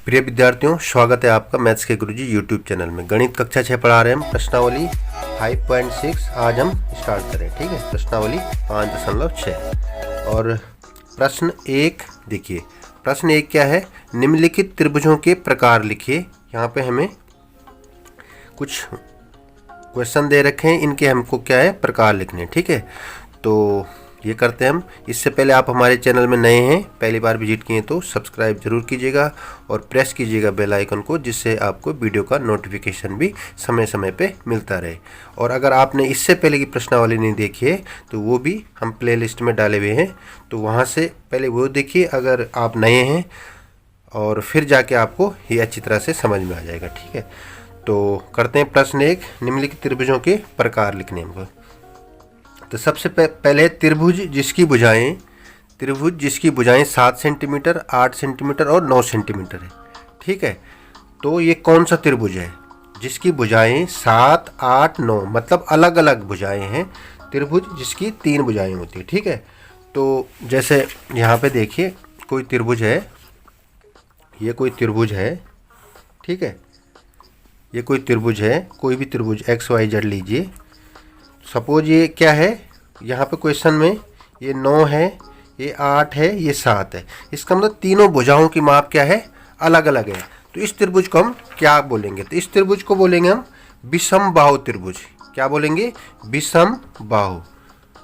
प्रिय विद्यार्थियों, स्वागत है आपका मैथ्स के गुरुजी यूट्यूब चैनल में। गणित कक्षा 6 पढ़ा रहे हैं, प्रश्नावली 5.6 आज हम स्टार्ट करें। ठीक है, प्रश्नावली 5.6 और प्रश्न 1 देखिए। प्रश्न 1 क्या है? निम्नलिखित त्रिभुजों के प्रकार लिखिए। यहाँ पे हमें कुछ क्वेश्चन दे रखे हैं, इनके हमको क्या है प्रकार लिखने। ठीक है, तो ये करते हैं हम। इससे पहले आप हमारे चैनल में नए हैं, पहली बार विजिट किए तो सब्सक्राइब जरूर कीजिएगा और प्रेस कीजिएगा बेल आइकन को, जिससे आपको वीडियो का नोटिफिकेशन भी समय समय पे मिलता रहे। और अगर आपने इससे पहले की प्रश्नावली नहीं देखी है तो वो भी हम प्लेलिस्ट में डाले हुए हैं, तो वहाँ से पहले वो देखिए अगर आप नए हैं, और फिर जाके आपको ये अच्छी तरह से समझ में आ जाएगा। ठीक है, तो करते हैं प्रश्न 1, निम्नलिखित त्रिभुजों के प्रकार लिखने हमको। तो सबसे पहले त्रिभुज जिसकी भुजाएं 7 सेंटीमीटर, 8 सेंटीमीटर और 9 सेंटीमीटर है। ठीक है, तो ये कौन सा त्रिभुज है? जिसकी भुजाएं 7, 8, 9 मतलब अलग अलग भुजाएं हैं। त्रिभुज जिसकी 3 भुजाएं होती है। ठीक है, तो जैसे यहाँ पे देखिए कोई त्रिभुज है, ये कोई त्रिभुज है। ठीक है, ये कोई त्रिभुज है, कोई भी त्रिभुज XYZ लीजिए। सपोज ये क्या है, यहाँ पे क्वेश्चन में ये 9 है, ये 8 है, ये 7 है। इसका मतलब तीनों भुजाओं की माप क्या है, अलग अलग है। तो इस त्रिभुज को हम क्या बोलेंगे? तो इस त्रिभुज को बोलेंगे हम विषम बाहु त्रिभुज। क्या बोलेंगे? विषम बाहु।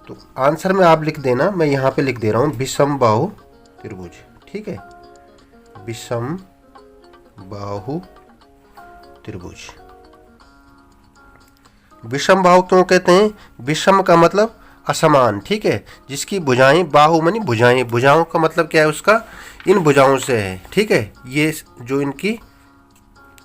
तो आंसर में आप लिख देना, मैं यहाँ पे लिख दे रहा हूँ विषम बाहु त्रिभुज। ठीक है, विषम बाहु त्रिभुज। विषम बाहु क्यों कहते हैं? विषम का मतलब असमान। ठीक है, जिसकी भुजाएं, बाहु मानी भुजाएं, भुजाओं का मतलब क्या है उसका, इन भुजाओं से है। ठीक है, ये जो इनकी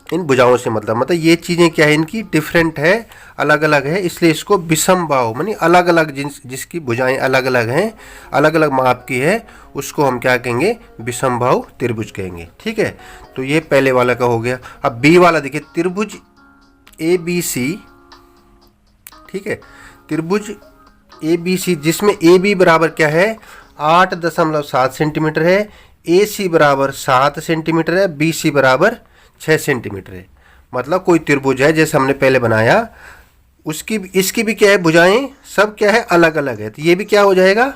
इन भुजाओं से मतलब ये चीज़ें क्या है, इनकी डिफरेंट है, अलग अलग है, इसलिए इसको विषम बाहु मानी अलग अलग, जिसकी भुजाएं अलग अलग हैं, अलग अलग माप की है, उसको हम क्या कहेंगे? विषम बाहु त्रिभुज कहेंगे। ठीक है, तो ये पहले वाला का हो गया। अब बी वाला देखिए, त्रिभुज ABC। ठीक है, त्रिभुज ABC जिसमें AB बराबर क्या है, 8.7 सेंटीमीटर है, AC बराबर 7 सेंटीमीटर है, BC बराबर 6 सेंटीमीटर है। मतलब कोई त्रिभुज है जैसे हमने पहले बनाया, उसकी इसकी भी क्या है, भुजाएं सब क्या है, अलग अलग है। तो ये भी क्या हो जाएगा,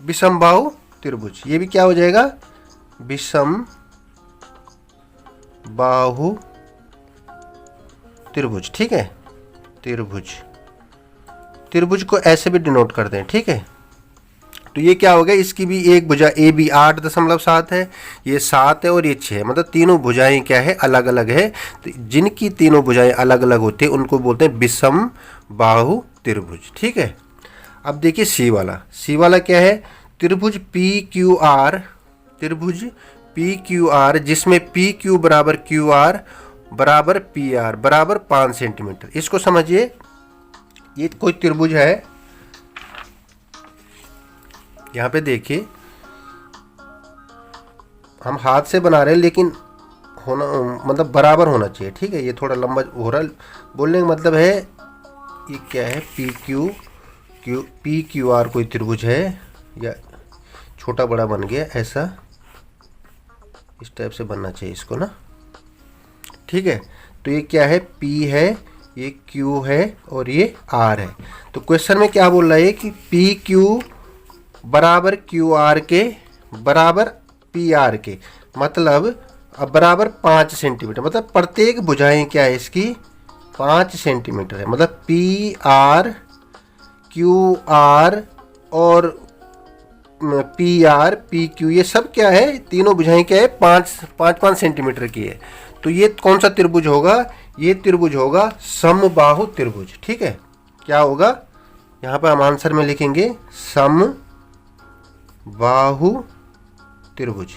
विषम बाहु त्रिभुज। ये भी क्या हो जाएगा, विषम बाहु त्रिभुज। ठीक है, त्रिभुज को ऐसे भी डिनोट करते हैं। ठीक है, तो ये क्या हो गया, इसकी भी एक भुजा AB 8.7 है, ये 7 है और ये 6 है। मतलब तीनों भुजाएं क्या है, अलग अलग है। तो जिनकी तीनों भुजाएं अलग अलग होती है उनको बोलते हैं विषम बाहु त्रिभुज। ठीक है, अब देखिए सी वाला क्या है, त्रिभुज PQR जिसमें PQ बराबर QR बराबर PR बराबर 5 सेंटीमीटर। इसको समझिए, ये कोई त्रिभुज है, यहाँ पे देखिए हम हाथ से बना रहे हैं, लेकिन होना मतलब बराबर होना चाहिए। ठीक है, ये थोड़ा लंबा हो रहा है, बोलने का मतलब है ये क्या है, PQR कोई त्रिभुज है, या छोटा बड़ा बन गया, ऐसा इस टाइप से बनना चाहिए इसको ना। ठीक है, तो ये क्या है, P है, ये Q है और ये R है। तो क्वेश्चन में क्या बोल रहा है कि PQ बराबर QR के बराबर PR के, मतलब अब बराबर 5 सेंटीमीटर। मतलब प्रत्येक भुजाएं क्या है इसकी, 5 सेंटीमीटर है। मतलब PR, QR और PR, PQ ये सब क्या है, तीनों भुजाएं क्या है, 5 सेंटीमीटर की है। तो ये कौन सा त्रिभुज होगा, ये त्रिभुज होगा समबाहु त्रिभुज। ठीक है, क्या होगा, यहाँ पर हम आंसर में लिखेंगे समबाहु त्रिभुज।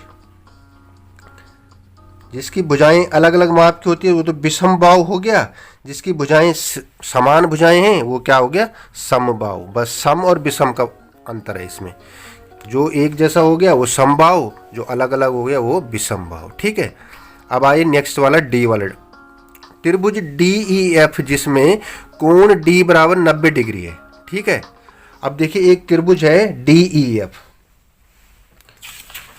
जिसकी भुजाएं अलग अलग माप की होती है वो तो विषम बाहु हो गया, जिसकी भुजाएं समान भुजाएं हैं वो क्या हो गया, समबाहु। बस सम और विषम का अंतर है इसमें, जो एक जैसा हो गया वो समबाहु, जो अलग अलग हो गया वो विषम बाहु। ठीक है, अब आइए नेक्स्ट वाला डी वाला, त्रिभुज DEF जिसमें कोण D बराबर 90 डिग्री है। ठीक है, अब देखिए एक त्रिभुज है DEF,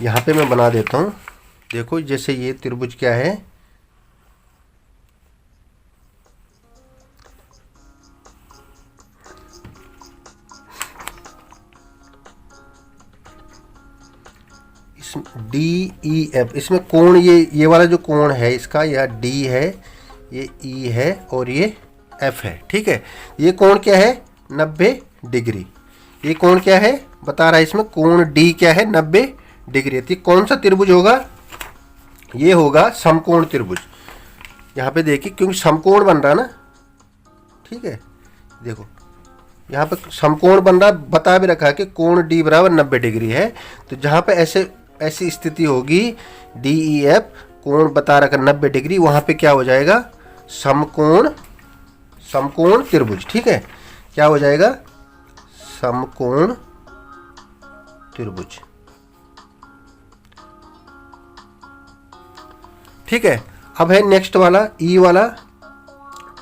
यहाँ पे मैं बना देता हूँ, देखो जैसे ये त्रिभुज क्या है, इस डी ई एफ, इसमें कोण ये वाला जो कोण है इसका, यह डी है, ये ई है और ये एफ है। ठीक है, ये कोण क्या है 90 डिग्री। ये कोण क्या है बता रहा है इसमें, कोण डी क्या है 90 डिग्री। तो कौन सा त्रिभुज होगा, ये होगा समकोण त्रिभुज। यहाँ पे देखिए क्योंकि समकोण बन रहा है ना, ठीक है, देखो यहाँ पे समकोण बन रहा, बता भी रखा है कि कोण डी बराबर 90 डिग्री है। तो जहाँ पे ऐसी स्थिति होगी डी ई एफ, कोण बता रखा 90 डिग्री, वहाँ पे क्या हो जाएगा समकोण त्रिभुज। ठीक है, क्या हो जाएगा समकोण त्रिभुज। ठीक है, अब है नेक्स्ट वाला ई वाला,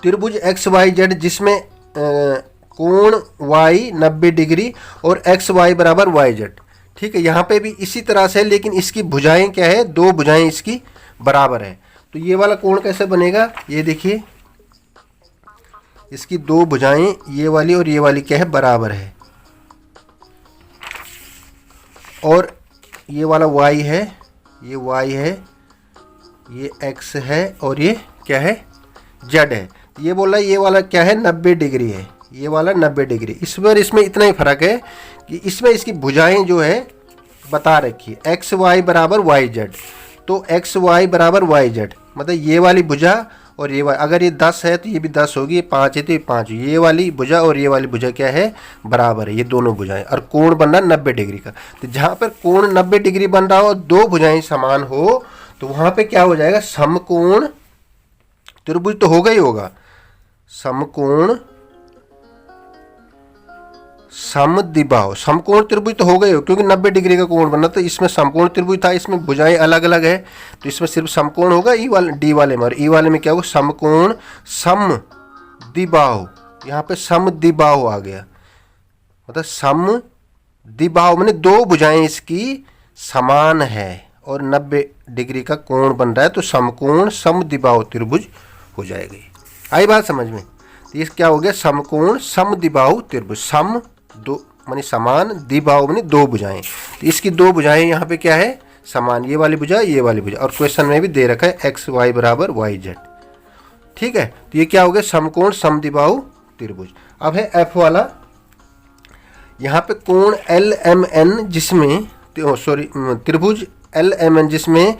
त्रिभुज एक्स वाई जेड जिसमें कोण y 90 डिग्री और एक्स वाई बराबर वाई जेड। ठीक है, यहाँ पे भी इसी तरह से, लेकिन इसकी भुजाएं क्या है, दो भुजाएं इसकी बराबर है। तो ये वाला कोण कैसे बनेगा, ये देखिए इसकी दो भुजाएं ये वाली और ये वाली क्या है बराबर है, और ये वाला y है, ये y है, ये x है और ये क्या है z है। ये बोल रहा है ये वाला क्या है 90 डिग्री है, ये वाला 90 डिग्री। इसमें इतना ही फर्क है कि इसमें इसकी भुजाएं जो है बता रखी है, एक्स वाई बराबर वाई जेड। तो एक्स वाई बराबर वाई जेड मतलब ये वाली भुजा और ये वाली, अगर ये 10 है तो ये भी 10 होगी, ये 5 है तो ये 5 होगी। ये वाली भुजा और ये वाली भुजा क्या है बराबर है, ये दोनों भुजाएं, और कोण बन रहा 90 डिग्री का। तो जहाँ पर कोण 90 डिग्री बन रहा हो, दो भुजाएं समान हो, तो वहाँ पे क्या हो जाएगा समकोण त्रिभुज तो होगा ही होगा। समकोण समद्विबाहु, समकोण त्रिभुज तो हो गए हो क्योंकि 90 डिग्री का कोण बना, तो इसमें समकोण त्रिभुज था, इसमें भुजाएं अलग अलग है, तो इसमें सिर्फ समकोण होगा ई वाले डी वाले में, और ई वाले में क्या होगा समकोण समद्विबाहु। यहाँ पे समद्विबाहु आ गया, मतलब समद्विबाहु माने दो भुजाएं इसकी समान है और 90 डिग्री का कोण बन रहा है, तो समकोण समद्विबाहु त्रिभुज हो जाएगा। आई बात समझ में? तो ये क्या हो गया समकोण समद्विबाहु त्रिभुज। सम दो माने समान, द्विबाहु माने दो भुजाएं, तो इसकी दो भुजाएं यहाँ पे क्या है समान, ये वाली भुजा ये वाली भुजा, और क्वेश्चन में भी दे रखा है एक्स वाई बराबर वाई जेड। ठीक है, तो ये क्या हो गया समकोण समद्विबाहु त्रिभुज। अब है एफ वाला, यहाँ पे कोण एल एम एन जिसमें त्रिभुज एल एम एन जिसमें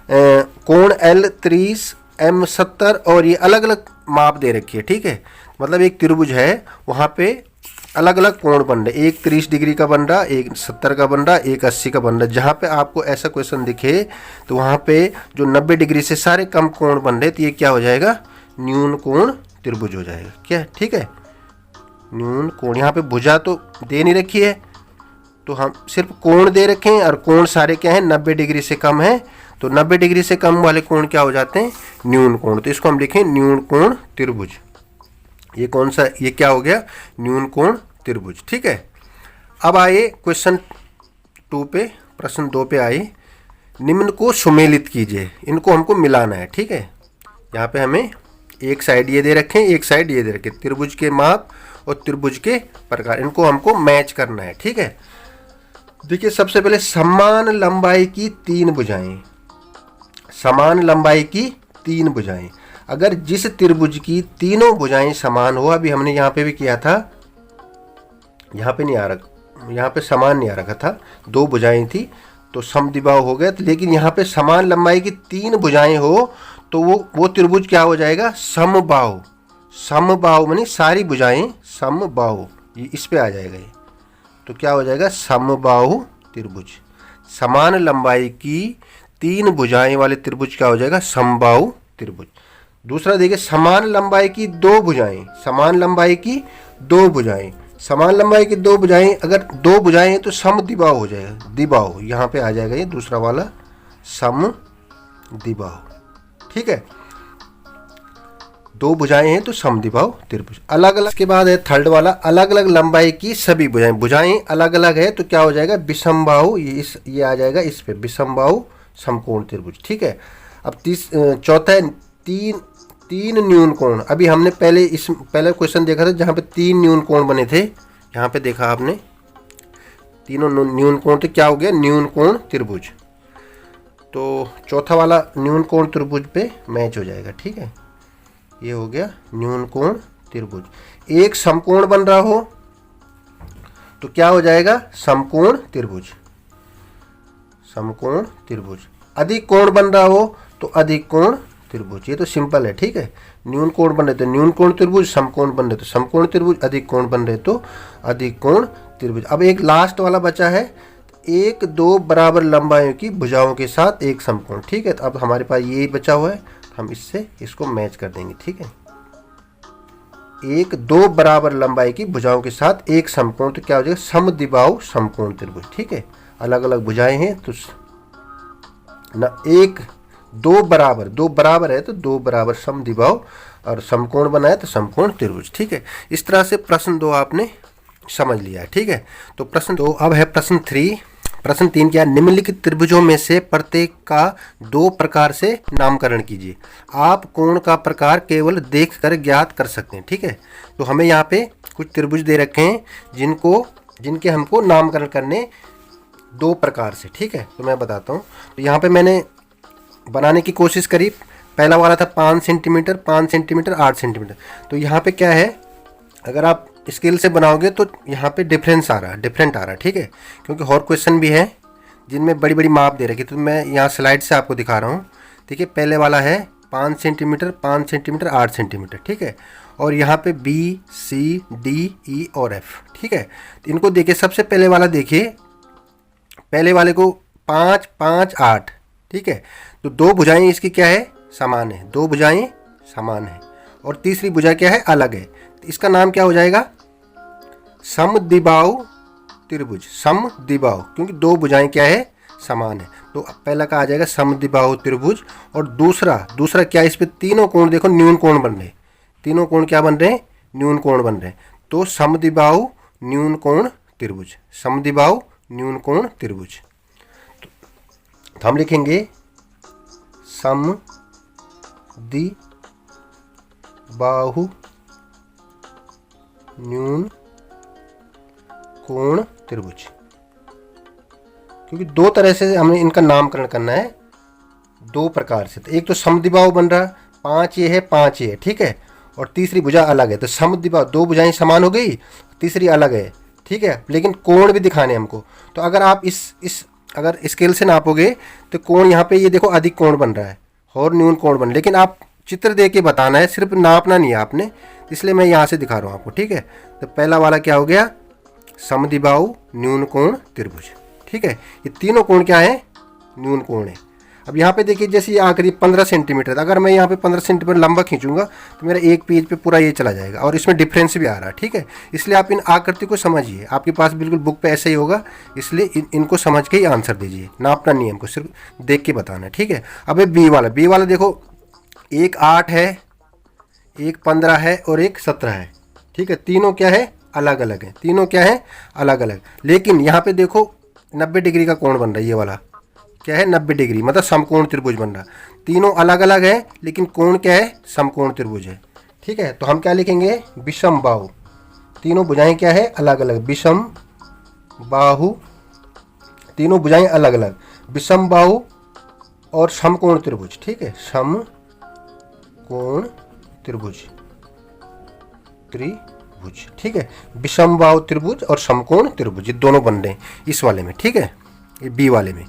कोण एल 30 एम 70 और ये अलग अलग माप दे रखी है। ठीक है, मतलब एक त्रिभुज है, वहाँ पे अलग अलग कोण बन रहे, एक 30 डिग्री का बन रहा, एक 70 का बन रहा, एक 80 का बन रहा। जहाँ पे आपको ऐसा क्वेश्चन दिखे तो वहाँ पे जो 90 डिग्री से सारे कम कोण बन रहे, तो ये क्या हो जाएगा न्यून कोण त्रिभुज हो जाएगा। क्या ठीक है, न्यून कोण। यहाँ पे भुजा तो दे नहीं रखी है, तो हम सिर्फ कोण दे रखे हैं, और कोण सारे क्या है 90 डिग्री से कम है, तो 90 डिग्री से कम वाले कोण क्या हो जाते हैं न्यून कोण। तो इसको हम लिखें न्यून कोण त्रिभुज। ये कौन सा, ये क्या हो गया न्यून कोण त्रिभुज। ठीक है, अब आइए क्वेश्चन 2 पे, प्रश्न 2 पे आइए। निम्न को सुमेलित कीजिए, इनको हमको मिलाना है। ठीक है, यहाँ पे हमें एक साइड ये दे रखे हैं, एक साइड ये दे रखे, त्रिभुज के माप और त्रिभुज के प्रकार, इनको हमको मैच करना है। ठीक है, देखिए सबसे पहले समान लंबाई की 3 भुजाएं, समान लंबाई की 3 भुजाएं। अगर जिस त्रिभुज की तीनों भुजाएं समान हो, अभी हमने यहाँ पे भी किया था, यहाँ पे नहीं आ रखा, यहाँ पे समान नहीं आ रखा था, 2 भुजाएं थी तो समद्विबाहु हो गया। लेकिन यहाँ पे समान लंबाई की 3 भुजाएं हो तो वो त्रिभुज क्या हो जाएगा समबाहु। समबाहु मानी सारी भुजाएं समबाहु, ये इस पे आ जाएगा ये, तो क्या हो जाएगा समबाहु त्रिभुज। समान लंबाई की 3 भुजाएं वाले त्रिभुज क्या हो जाएगा समबाहु त्रिभुज। दूसरा देखिए समान लंबाई की 2 भुजाएं, समान लंबाई की 2 भुजाएं, समान लंबाई की 2 भुजाएं, अगर 2 भुजाएं हैं तो समद्विबाहु हो जाएगा, द्विबाहु यहाँ पे आ जाएगा ये दूसरा वाला समद्विबाहु। ठीक है, 2 भुजाएं हैं तो समद्विबाहु त्रिभुज। अलग अलग के बाद है थर्ड वाला, अलग अलग लंबाई की सभी भुजाएं, भुजाएं अलग अलग है तो क्या हो जाएगा विषमबाहु, ये आ जाएगा इस पे विषमबाहु समकोण त्रिभुज। ठीक है, अब चौथा है तीन न्यून कोण। अभी हमने पहले क्वेश्चन देखा था जहाँ पे 3 न्यून कोण बने थे, यहाँ पे देखा आपने तीनों न्यून कोण, तो क्या हो गया, न्यून कोण त्रिभुज। तो चौथा वाला न्यून कोण त्रिभुज पे मैच हो जाएगा। ठीक है, ये हो गया न्यून कोण त्रिभुज। एक समकोण बन रहा हो तो क्या हो जाएगा, समकोण त्रिभुज। समकोण त्रिभुज। अधिक कोण बन रहा हो तो अधिक कोण त्रिभुज। ये तो सिंपल है। ठीक है, न्यून कोण बन रहे तो न्यून कोण त्रिभुज, समकोण बन रहे तो समकोण त्रिभुज, अधिक कोण बन रहे तो अधिक कोण त्रिभुज। अब एक लास्ट वाला बचा है, 1 2 बराबर लंबाइयों की भुजाओं के साथ एक समकोण। ठीक है, तो अब हमारे पास यही बचा हुआ है, हम इससे इसको मैच कर देंगे। ठीक है, 1 2 बराबर लंबाई की भुजाओं के साथ एक समकोण, तो क्या हो जाएगा, समद्विबाहु समकोण त्रिभुज। ठीक है, अलग अलग भुजाएं हैं तो ना 1 2 बराबर है तो 2 बराबर समद्विबाहु, और समकोण बना है तो समकोण त्रिभुज। ठीक है, इस तरह से प्रश्न 2 आपने समझ लिया है। ठीक है, तो प्रश्न 2 अब है प्रश्न 3। प्रश्न 3 क्या, निम्नलिखित त्रिभुजों में से प्रत्येक का 2 प्रकार से नामकरण कीजिए। आप कोण का प्रकार केवल देखकर ज्ञात कर सकते हैं। ठीक है, तो हमें यहाँ पे कुछ त्रिभुज दे रखे हैं जिनके हमको नामकरण करने 2 प्रकार से। ठीक है, तो मैं बताता हूँ। तो यहाँ पे मैंने बनाने की कोशिश करी। पहला वाला था 5 सेंटीमीटर 5 सेंटीमीटर 8 सेंटीमीटर। तो यहाँ पे क्या है, अगर आप स्केल से बनाओगे तो यहाँ पे डिफरेंट आ रहा है। ठीक है, क्योंकि और क्वेश्चन भी है जिनमें बड़ी बड़ी माप दे रखी, तो मैं यहाँ स्लाइड से आपको दिखा रहा हूँ। ठीक है, पहले वाला है 5 सेंटीमीटर 5 सेंटीमीटर 8 सेंटीमीटर। ठीक है, और यहाँ पे B C D E और F। ठीक है, तो इनको देखिए, सबसे पहले वाला देखिए, पहले वाले को 5 5 8। ठीक है, तो 2 भुजाएं इसकी क्या है, समान है, 2 भुजाएं समान है, और तीसरी भुजा क्या है, अलग है। तो इसका नाम क्या हो जाएगा, समद्विबाहु त्रिभुज। समद्विबाहु, क्योंकि 2 भुजाएं क्या है, समान है। तो पहला का आ जाएगा समद्विबाहु त्रिभुज। और दूसरा क्या, इस पे तीनों कोण देखो न्यून कोण बन रहे, तीनों कोण क्या बन रहे हैं, न्यून कोण बन रहे हैं। तो समद्विबाहु न्यून कोण त्रिभुज, समद्विबाहु न्यून कोण त्रिभुज। तो हम लिखेंगे समद्विबाहु न्यून कोण त्रिभुज, क्योंकि 2 तरह से हमें इनका नामकरण करना है, 2 प्रकार से। तो एक तो समद्विबाहु बन रहा, 5 ये है 5 ये है। ठीक है, और तीसरी भुजा अलग है। तो समद्विबाहु, 2 भुजाएं समान हो गई, तीसरी अलग है। ठीक है, लेकिन कोण भी दिखाने हमको। तो अगर आप अगर स्केल से नापोगे तो कोण यहाँ पे ये देखो अधिक कोण बन रहा है और न्यून कोण बन, लेकिन आप चित्र दे के बताना है, सिर्फ नापना नहीं है आपने, इसलिए मैं यहाँ से दिखा रहा हूँ आपको। ठीक है, तो पहला वाला क्या हो गया, समद्विबाहु न्यून कोण त्रिभुज। ठीक है, ये तीनों कोण क्या है, न्यून कोण है। अब यहाँ पे देखिए, जैसे ये आखिरी 15 सेंटीमीटर, अगर मैं यहाँ पे 15 सेंटीमीटर लंबा खींचूंगा तो मेरा एक पेज पे पूरा ये चला जाएगा, और इसमें डिफरेंस भी आ रहा है। ठीक है, इसलिए आप इन आकृति को समझिए, आपके पास बिल्कुल बुक पे ऐसे ही होगा, इसलिए इनको समझ के ही आंसर दीजिए, नापना नहीं है हमको, सिर्फ देख के बताना है। ठीक है, अब बी वाला देखो, एक 8 है, एक 15 है और एक 17 है। ठीक है, तीनों क्या है, अलग अलग है, तीनों क्या है, अलग अलग। लेकिन यहाँ पे देखो 90 डिग्री का कोण बन रहा है, ये वाला क्या है, 90 डिग्री, मतलब समकोण त्रिभुज बन रहा। तीनों अलग अलग है लेकिन कोण क्या है, समकोण त्रिभुज है। ठीक है, तो हम क्या लिखेंगे, विषम बाहु। तीनों भुजाएं क्या है, अलग अलग, विषम बाहु, तीनों भुजाएं अलग अलग, विषम बाहु और समकोण त्रिभुज। ठीक है, समकोण त्रिभुज। ठीक है, विषम बाहु त्रिभुज और समकोण त्रिभुज, ये दोनों बन रहे हैं इस वाले में। ठीक है, ये बी वाले में।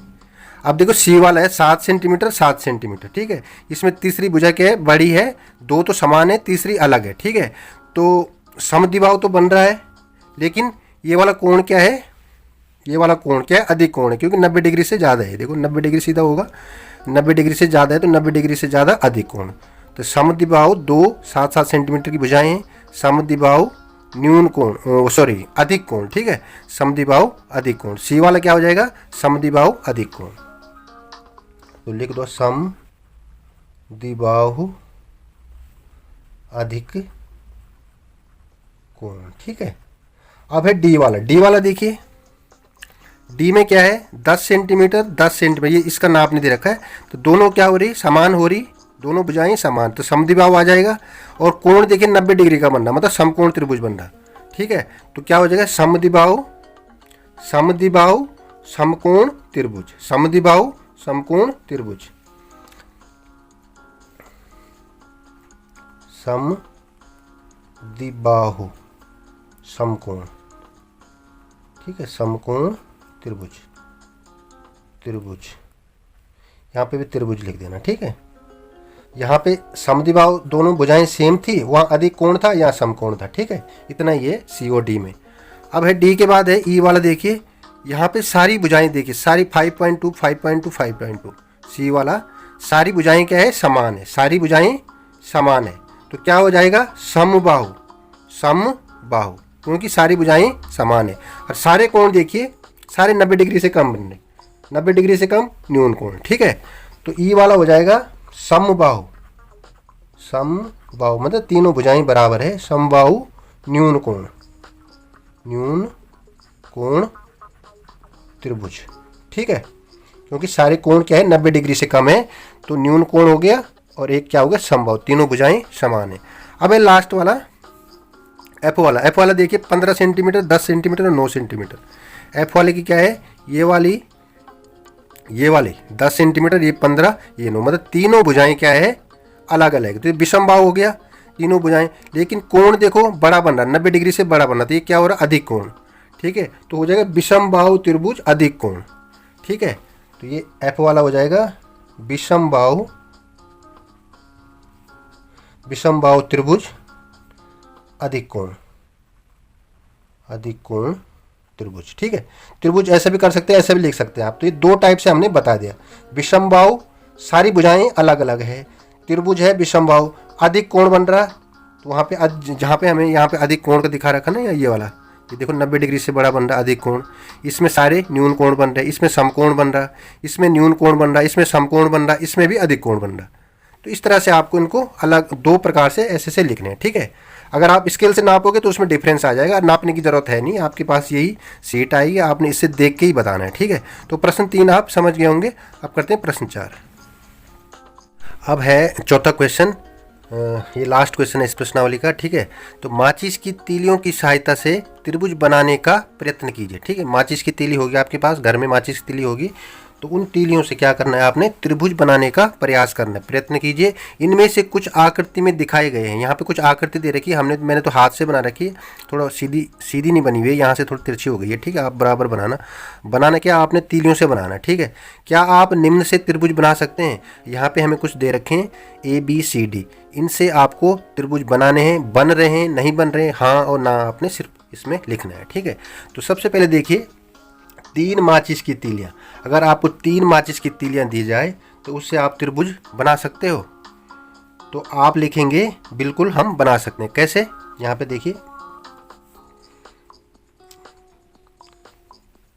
अब देखो सी वाला है 7 सेंटीमीटर 7 सेंटीमीटर। ठीक है, इसमें तीसरी भुजा क्या है, बड़ी है, 2 तो समान है, तीसरी अलग है। ठीक है, तो समद्विबाहु तो बन रहा है, लेकिन ये वाला कोण क्या है, ये वाला कोण क्या है, अधिक कोण है, क्योंकि 90 डिग्री से ज़्यादा है। देखो 90 डिग्री सीधा होगा, 90 डिग्री से ज़्यादा है तो 90 डिग्री से ज़्यादा अधिक कोण। तो समद्विबाहु 2 7 सेंटीमीटर की भुजाएं हैं, समद्विबाहु न्यून कोण, अधिक कोण। ठीक है, समद्विबाहु अधिक कोण। सी वाला क्या हो जाएगा, समद्विबाहु अधिक कोण। तो लिख दो समद्विबाहु अधिक कोण। ठीक है, अब है डी वाला। डी वाला देखिए, डी में क्या है 10 सेंटीमीटर 10 सेंटीमीटर, ये इसका नाप नहीं दे रखा है, तो दोनों क्या हो रही समान हो रही, दोनों भुजाएं समान, तो समद्विबाहु आ जाएगा। और कोण देखिए 90 डिग्री का बन रहा, मतलब समकोण त्रिभुज बन रहा, ठीक है। तो क्या हो जाएगा समद्विबाहु समद्विबाहु समकोण त्रिभुज, समद्विबाहु समकोण त्रिभुज, समद्विबाहु समकोण, ठीक है, समकोण त्रिभुज, त्रिभुज यहाँ पे भी त्रिभुज लिख देना, ठीक है। यहाँ पे समद्विबाहु दोनों भुजाएं सेम थी, वहाँ अधिक कोण था, यहाँ समकोण था, ठीक है। इतना ये सी और डी में। अब है डी के बाद है ई वाला, देखिए यहाँ पे सारी भुजाएं देखिए, सारी 5.2 5.2 5.2, सी वाला सारी भुजाएं क्या है समान है, सारी भुजाएं समान है, तो क्या हो जाएगा समबाहु समबाहु, क्योंकि सारी भुजाएं समान है। और सारे कोण देखिए सारे 90 डिग्री से कम बनने, 90 डिग्री से कम न्यून कोण, ठीक है। तो ई वाला हो जाएगा समबाहु समबाहु, मतलब तीनों भुजाएं बराबर है, समबाहु न्यून कोण, न्यून कोण त्रिभुज, ठीक है। क्योंकि सारे कोण क्या है 90 डिग्री से कम है, तो न्यून कोण हो गया और एक क्या हो गया समबाहु, तीनों भुजाएं समान है। अब है लास्ट वाला एफ वाला, एफ वाला देखिए 15 सेंटीमीटर 10 सेंटीमीटर और 9 सेंटीमीटर। एफ वाले की क्या है ये वाली 10 सेंटीमीटर, ये 15, ये 9, मतलब तीनों भुजाएं क्या है अलग अलग, तो विषमबाहु हो गया तीनों भुजाएं। लेकिन कोण देखो बड़ा बन रहा, 90 डिग्री से बड़ा बन रहा, तो ये क्या हो रहा है अधिक कोण, ठीक है। तो हो जाएगा विषमबाहु त्रिभुज अधिक कोण, ठीक है। तो ये एफ वाला हो जाएगा विषमबाहु त्रिभुज अधिक कोण त्रिभुज, ठीक है। त्रिभुज ऐसे भी कर सकते हैं, ऐसे भी लिख सकते हैं आप। तो ये दो टाइप से हमने बता दिया, विषमबाहु सारी भुजाएं अलग अलग है, त्रिभुज है विषमबाहु अधिक कोण बन रहा, तो वहाँ पे जहाँ पे हमें यहाँ पे अधिक कोण का दिखा रखा ना, या ये वाला, ये देखो 90 डिग्री से बड़ा बन रहा अधिक कोण, इसमें सारे न्यून कोण बन रहे, इसमें समकोण बन रहा, इसमें न्यून कोण बन रहा, इसमें समकोण बन रहा, इसमें भी अधिक कोण बन रहा। तो इस तरह से आपको इनको अलग दो प्रकार से ऐसे लिखने हैं, ठीक है। अगर आप स्केल से नापोगे तो उसमें डिफरेंस आ जाएगा, नापने की जरूरत है नहीं, आपके पास यही सीट आएगी, आपने इससे देख के ही बताना है, ठीक है। तो प्रश्न 3 आप समझ गए होंगे। अब करते हैं प्रश्न 4। अब है चौथा क्वेश्चन, ये लास्ट क्वेश्चन है इस प्रश्नावली का, ठीक है। तो माचिस की तीलियों की सहायता से त्रिभुज बनाने का प्रयत्न कीजिए, ठीक है। माचिस की तीली होगी आपके पास, घर में माचिस की तीली होगी, तो उन तीलियों से क्या करना है आपने त्रिभुज बनाने का प्रयास करना है, प्रयत्न कीजिए। इनमें से कुछ आकृति में दिखाए गए हैं, यहाँ पे कुछ आकृति दे रखी है, मैंने तो हाथ से बना रखी है, थोड़ा सीधी नहीं बनी हुई है, यहाँ से थोड़ी तिरछी हो गई है, ठीक है। आप बराबर बनाना क्या आपने तीलियों से बनाना है, ठीक है। क्या आप निम्न से त्रिभुज बना सकते हैं, यहाँ पे हमें कुछ दे रखे हैं ABCD, इनसे आपको त्रिभुज बनाने हैं, बन रहे हैं नहीं बन रहे हैं, हाँ और ना आपने सिर्फ इसमें लिखना है, ठीक है। तो सबसे पहले देखिए 3 माचिस की तीलियाँ, अगर आपको 3 माचिस की तीलियाँ दी जाए तो उससे आप त्रिभुज बना सकते हो, तो आप लिखेंगे बिल्कुल हम बना सकते हैं। कैसे, यहाँ पे देखिए,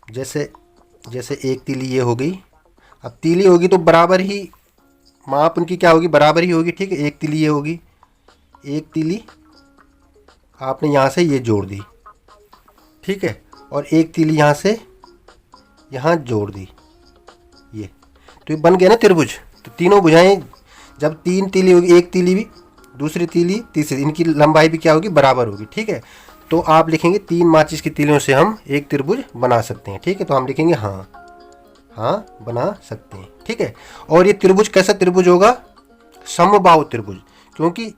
जैसे एक तीली ये हो गई, अब तीली होगी तो बराबर ही माप उनकी क्या होगी, बराबर ही होगी, ठीक है। एक तीली ये होगी, एक तीली आपने यहाँ से ये जोड़ दी, ठीक है, और एक तीली यहाँ से यहाँ जोड़ दी, ये तो ये बन गया ना त्रिभुज। तो तीनों भुजाएं जब 3 तीली होगी, एक तीली भी दूसरी तीली तीसरी, इनकी लंबाई भी क्या होगी बराबर होगी, ठीक है। तो आप लिखेंगे 3 माचिस की तीलियों से हम एक त्रिभुज बना सकते हैं, ठीक है। तो हम लिखेंगे हाँ बना सकते हैं, ठीक है। और ये त्रिभुज कैसा त्रिभुज होगा, समबाहु त्रिभुज, क्योंकि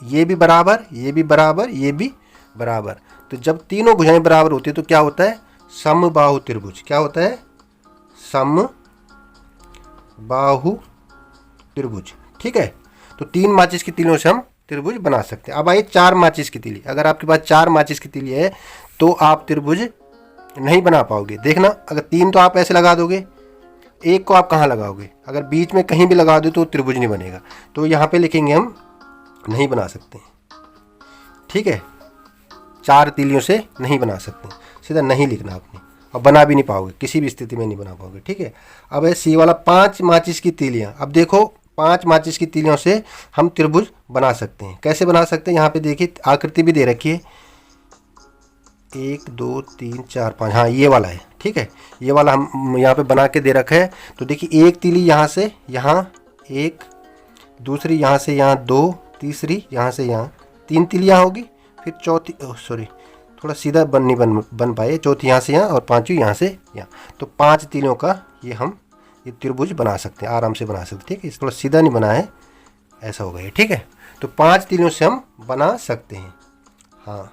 ये भी बराबर ये भी बराबर ये भी बराबर, तो जब तीनों भुजाएं बराबर होती है तो क्या होता है समबाहु त्रिभुज, क्या होता है समबाहु त्रिभुज, ठीक है। तो 3 माचिस की तीलियों से हम त्रिभुज बना सकते हैं। अब आइए 4 माचिस की तीली, अगर आपके पास 4 माचिस की तीली है तो आप त्रिभुज नहीं बना पाओगे। देखना, अगर 3 तो आप ऐसे लगा दोगे, एक को आप कहाँ लगाओगे, अगर बीच में कहीं भी लगा दो तो त्रिभुज नहीं बनेगा। तो यहाँ पे लिखेंगे हम नहीं बना सकते, ठीक है। 4 तीलियों से नहीं बना सकते, सीधा नहीं लिखना आपने, और बना भी नहीं पाओगे, किसी भी स्थिति में नहीं बना पाओगे, ठीक है। अब है सी वाला 5 माचिस की तीलियाँ। अब देखो 5 माचिस की तीलियों से हम त्रिभुज बना सकते हैं। कैसे बना सकते हैं, यहाँ पे देखिए आकृति भी दे रखी है, 1 2 3 4 5, हाँ ये वाला है, ठीक है। ये वाला हम यहाँ पे बना के दे रखा है। तो देखिए एक तीली यहाँ से यहाँ, एक, दूसरी यहाँ से यहाँ 2, तीसरी यहाँ से यहाँ 3 तीलियाँ होगी, फिर चौथी, सॉरी थोड़ा सीधा बन पाए, चौथी यहाँ से यहाँ और पांचवी यहाँ से यहाँ। तो 5 तीलियों का ये त्रिभुज बना सकते हैं, आराम से बना सकते हैं, ठीक है। इस थोड़ा सीधा नहीं बना है, ऐसा होगा ये, ठीक है। तो 5 तीलियों से हम बना सकते हैं, हाँ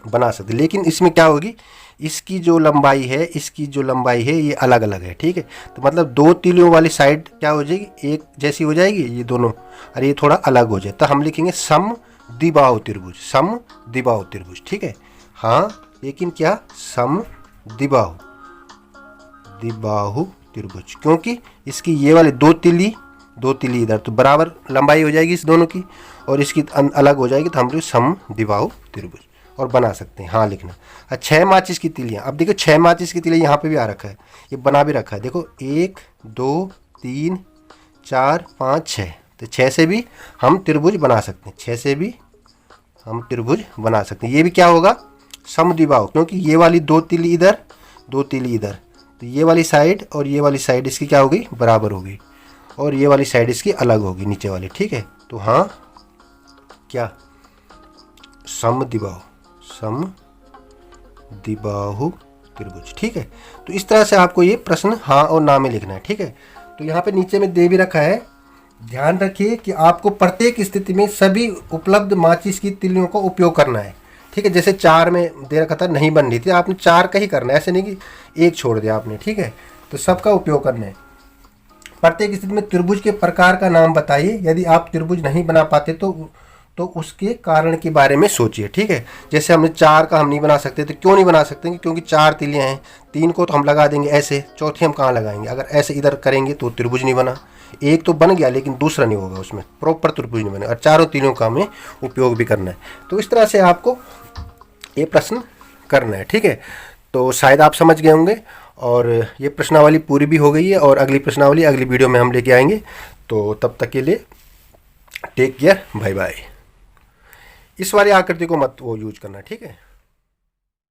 बना सकते हैं। लेकिन इसमें क्या होगी, इसकी जो लंबाई है, इसकी जो लंबाई है ये अलग अलग है, ठीक है। तो मतलब 2 तीलियों वाली साइड क्या हो जाएगी, एक जैसी हो जाएगी ये दोनों, और ये थोड़ा अलग हो जाए। तो हम लिखेंगे समद्विबाहु त्रिभुज, समद्विबाहु त्रिभुज, ठीक है। हाँ लेकिन क्या, समद्विबाहु त्रिभुज, क्योंकि इसकी ये वाली 2 तीली इधर, तो बराबर लंबाई हो जाएगी इस दोनों की, और इसकी अलग हो जाएगी। तो हम लोग समद्विबाहु त्रिभुज और बना सकते हैं, हाँ लिखना। 6 माचिस की तीलियाँ, अब देखो 6 माचिस की तीलियाँ यहाँ पे भी आ रखा है, ये बना भी रखा है, देखो 1 2 3 4 5 6। तो 6 से भी हम त्रिभुज बना सकते हैं, 6 से भी हम त्रिभुज बना सकते हैं। ये भी क्या होगा, समद्विबाहु, क्योंकि ये वाली 2 तीली इधर, 2 तीली इधर, तो ये वाली साइड और ये वाली साइड इसकी क्या होगी, बराबर होगी, और ये वाली साइड इसकी अलग होगी, नीचे वाली, ठीक है। तो हाँ क्या, समद्विबाहु त्रिभुज, ठीक है। तो इस तरह से आपको ये प्रश्न हाँ और ना में लिखना है, ठीक है। तो यहाँ पे नीचे में दे भी रखा है, ध्यान रखिए कि आपको प्रत्येक स्थिति में सभी उपलब्ध माचिस की तीलियों का उपयोग करना है, ठीक है। जैसे 4 में दे रखा था, नहीं बन रही थी, आपने 4 का ही करना है, ऐसे नहीं कि एक छोड़ दिया आपने, ठीक है। तो सबका उपयोग करना है। प्रत्येक स्थिति में त्रिभुज के प्रकार का नाम बताइए, यदि आप त्रिभुज नहीं बना पाते तो उसके कारण के बारे में सोचिए, ठीक है। जैसे हमने 4 का हम नहीं बना सकते, तो क्यों नहीं बना सकते, क्योंकि 4 तीलियाँ हैं, 3 को तो हम लगा देंगे ऐसे, चौथी हम कहाँ लगाएंगे, अगर ऐसे इधर करेंगे तो त्रिभुज नहीं बना। एक तो बन गया लेकिन दूसरा नहीं होगा, उसमें प्रॉपर त्रिभुज नहीं बने, और चारों तीनों का हमें उपयोग भी करना है। तो इस तरह से आपको ये प्रश्न करना है, ठीक है। तो शायद आप समझ गए होंगे, और ये प्रश्नावली पूरी भी हो गई है, और अगली प्रश्नावली अगली वीडियो में हम लेके आएंगे। तो तब तक के लिए टेक केयर, बाय बाय। इस वाली आकृति को मत वो यूज करना, ठीक है।